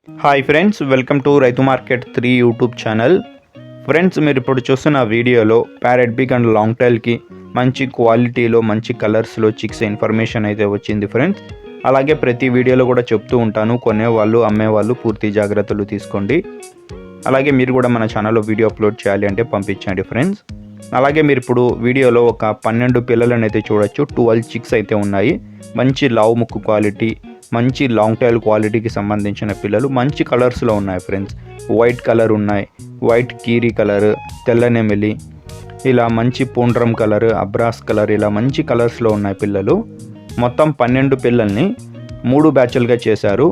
Hi friends, welcome to రైతు market 3 YouTube channel. Friends, మీరు ఇప్పుడు చూస్తున్న వీడియోలో ప్యారెట్ బిగ్ అండ్ లాంగ్ టైల్కి మంచి క్వాలిటీలో మంచి కలర్స్లో చిక్స్ ఇన్ఫర్మేషన్ అయితే వచ్చింది ఫ్రెండ్స్. అలాగే ప్రతి వీడియోలో కూడా చెప్తూ ఉంటాను, కొనేవాళ్ళు అమ్మేవాళ్ళు పూర్తి జాగ్రత్తలు తీసుకోండి. అలాగే మీరు కూడా మన ఛానల్లో వీడియో అప్లోడ్ చేయాలి అంటే పంపించండి ఫ్రెండ్స్. అలాగే మీరు ఇప్పుడు వీడియోలో ఒక 12 పిల్లలను అయితే చూడొచ్చు. 12 చిక్స్ అయితే ఉన్నాయి. మంచి లావు ముక్కు క్వాలిటీ, మంచి లాంగ్ టైల్ క్వాలిటీకి సంబంధించిన పిల్లలు మంచి కలర్స్లో ఉన్నాయి ఫ్రెండ్స్. వైట్ కలర్ ఉన్నాయి, వైట్ కీరీ కలర్, తెల్లనెమిలి, ఇలా మంచి పూండ్రం కలర్, అబ్రాస్ కలర్, ఇలా మంచి కలర్స్లో ఉన్నాయి పిల్లలు. మొత్తం 12 పిల్లల్ని 3 బ్యాచ్లుగా చేశారు.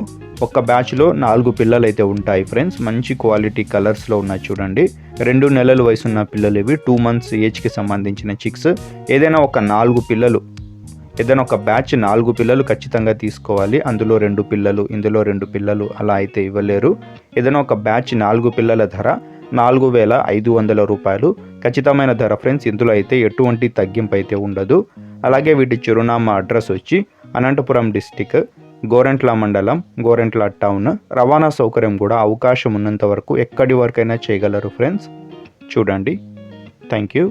ఒక్క బ్యాచ్లో 4 పిల్లలు అయితే ఉంటాయి ఫ్రెండ్స్. మంచి క్వాలిటీ కలర్స్లో ఉన్నాయి చూడండి. 2 నెలల వయసున్న పిల్లలు ఇవి. 2 months ఏజ్కి సంబంధించిన చిక్స్. ఏదైనా ఒక 4 పిల్లలు, ఏదైనా ఒక బ్యాచ్ 4 పిల్లలు ఖచ్చితంగా తీసుకోవాలి. అందులో 2 పిల్లలు, ఇందులో 2 పిల్లలు అలా అయితే ఇవ్వలేరు. ఏదైనా ఒక బ్యాచ్ 4 పిల్లల ధర 4,500 రూపాయలు ఖచ్చితమైన ధర ఫ్రెండ్స్. ఇందులో అయితే ఎటువంటి తగ్గింపు అయితే ఉండదు. అలాగే వీటి చిరునామా అడ్రస్ వచ్చి అనంతపురం డిస్టిక్, గోరెంట్ల మండలం, గోరెంట్ల టౌన్. రవాణా సౌకర్యం కూడా అవకాశం ఉన్నంత వరకు ఎక్కడి వరకైనా చేయగలరు ఫ్రెండ్స్. చూడండి. Thank you.